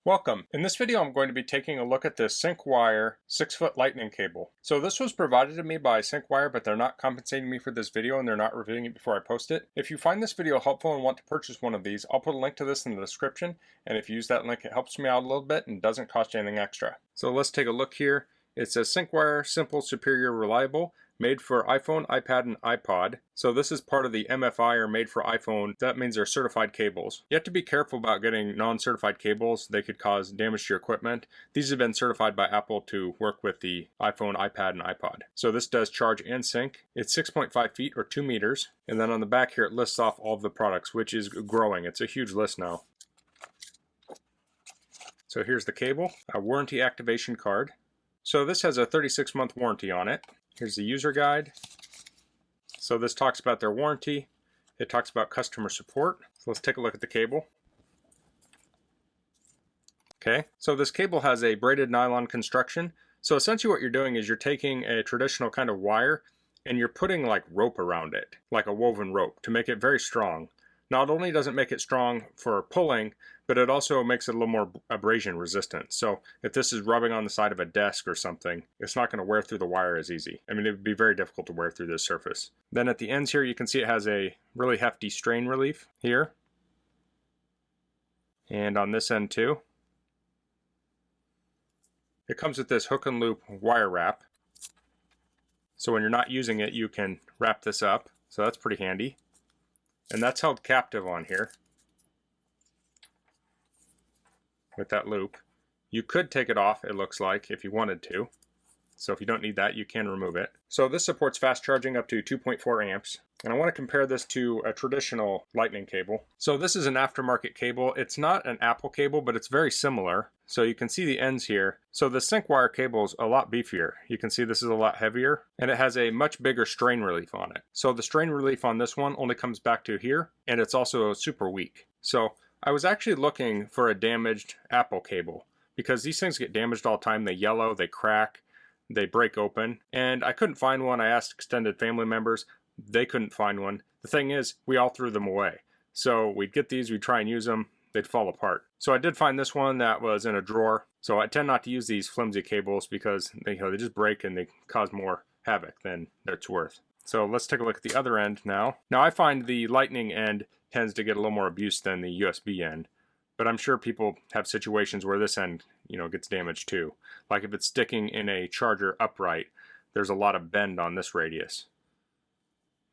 Welcome. In this video I'm going to be taking a look at this Syncwire 6-foot lightning cable. So this was provided to me by Syncwire, but they're not compensating me for this video and they're not reviewing it before I post it. If you find this video helpful and want to purchase one of these, I'll put a link to this in the description, and if you use that link it helps me out a little bit and doesn't cost you anything extra. So let's take a look here. It says Syncwire Simple, Superior, Reliable, made for iPhone, iPad, and iPod. So this is part of the MFI, or made for iPhone. That means they're certified cables. You have to be careful about getting non-certified cables. They could cause damage to your equipment. These have been certified by Apple to work with the iPhone, iPad, and iPod. So this does charge and sync. It's 6.5 feet or 2 meters. And then on the back here it lists off all of the products, which is growing. It's a huge list now. So here's the cable, a warranty activation card. So this has a 36-month warranty on it. Here's the user guide. So this talks about their warranty. It talks about customer support. So let's take a look at the cable. Okay, so this cable has a braided nylon construction. So essentially what you're doing is you're taking a traditional kind of wire and you're putting like rope around it, like a woven rope, to make it very strong. Not only does it make it strong for pulling, but it also makes it a little more abrasion resistant. So if this is rubbing on the side of a desk or something, it's not going to wear through the wire as easy. I mean, it would be very difficult to wear through this surface. Then at the ends here, you can see it has a really hefty strain relief here. And on this end too. It comes with this hook and loop wire wrap. So when you're not using it, you can wrap this up. So that's pretty handy. And that's held captive on here with that loop. You could take it off, it looks like, if you wanted to. So if you don't need that, you can remove it. So this supports fast charging up to 2.4 amps. And I want to compare this to a traditional lightning cable. So this is an aftermarket cable. It's not an Apple cable, but it's very similar. So you can see the ends here. So the Syncwire cable is a lot beefier. You can see this is a lot heavier, and it has a much bigger strain relief on it. So the strain relief on this one only comes back to here, and it's also super weak. So I was actually looking for a damaged Apple cable, because these things get damaged all the time. They yellow, they crack, they break open, and I couldn't find one. I asked extended family members. They couldn't find one. The thing is, we all threw them away. So we'd get these, we'd try and use them, they'd fall apart. So I did find this one that was in a drawer. So I tend not to use these flimsy cables because they just break and they cause more havoc than it's worth. So let's take a look at the other end now. Now I find the lightning end tends to get a little more abuse than the USB end, but I'm sure people have situations where this end, gets damaged too. Like if it's sticking in a charger upright, there's a lot of bend on this radius.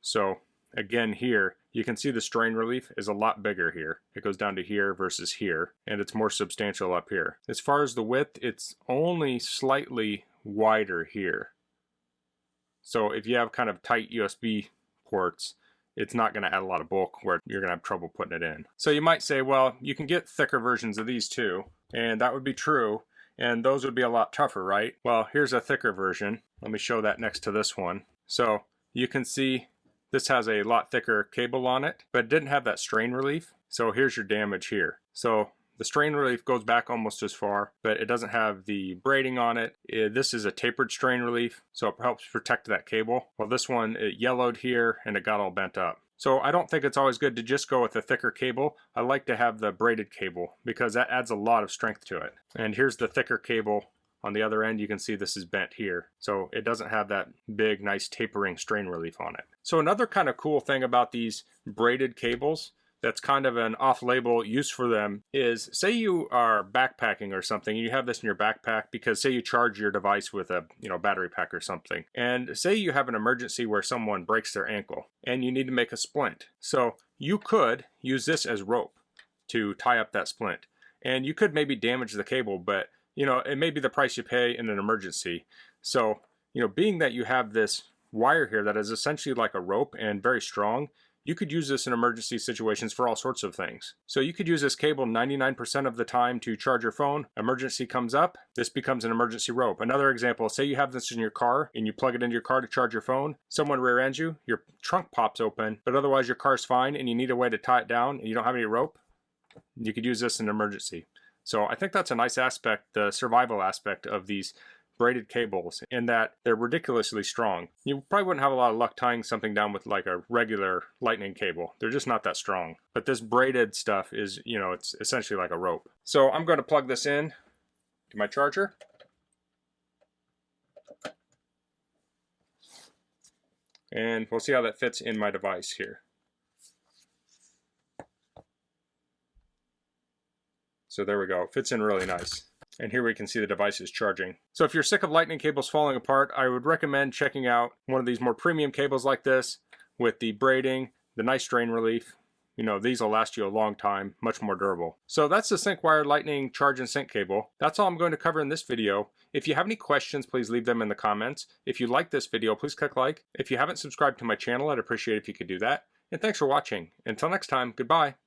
So again here, you can see the strain relief is a lot bigger here. It goes down to here versus here, and it's more substantial up here. As far as the width, it's only slightly wider here. So if you have kind of tight USB ports, it's not going to add a lot of bulk where you're going to have trouble putting it in. So you might say, well, you can get thicker versions of these too, and that would be true, and those would be a lot tougher, right? Well, here's a thicker version. Let me show that next to this one. So you can see this has a lot thicker cable on it, but it didn't have that strain relief. So here's your damage here. So the strain relief goes back almost as far, but it doesn't have the braiding on it. This is a tapered strain relief, so it helps protect that cable. Well, this one, it yellowed here and it got all bent up. So I don't think it's always good to just go with a thicker cable. I like to have the braided cable because that adds a lot of strength to it. And here's the thicker cable. On the other end, you can see this is bent here. So it doesn't have that big, nice tapering strain relief on it. So another kind of cool thing about these braided cables that's kind of an off-label use for them is, say you are backpacking or something, and you have this in your backpack because say you charge your device with a battery pack or something, and say you have an emergency where someone breaks their ankle and you need to make a splint. So you could use this as rope to tie up that splint, and you could maybe damage the cable, but it may be the price you pay in an emergency. So, being that you have this wire here that is essentially like a rope and very strong, you could use this in emergency situations for all sorts of things. So you could use this cable 99% of the time to charge your phone. Emergency comes up, this becomes an emergency rope. Another example, say you have this in your car and you plug it into your car to charge your phone. Someone rear ends you, your trunk pops open, but otherwise your car's fine and you need a way to tie it down and you don't have any rope. You could use this in an emergency. So I think that's a nice aspect, the survival aspect of these braided cables in that they're ridiculously strong. You probably wouldn't have a lot of luck tying something down with like a regular lightning cable. They're just not that strong. But this braided stuff is, you know, it's essentially like a rope. So I'm going to plug this in to my charger. And we'll see how that fits in my device here. So there we go, it fits in really nice. And here we can see the device is charging. So if you're sick of lightning cables falling apart, I would recommend checking out one of these more premium cables like this with the braiding, the nice strain relief. You know, these will last you a long time, much more durable. So that's the Syncwire Lightning Charge and Sync cable. That's all I'm going to cover in this video. If you have any questions, please leave them in the comments. If you like this video, please click like. If you haven't subscribed to my channel, I'd appreciate it if you could do that. And thanks for watching. Until next time, goodbye.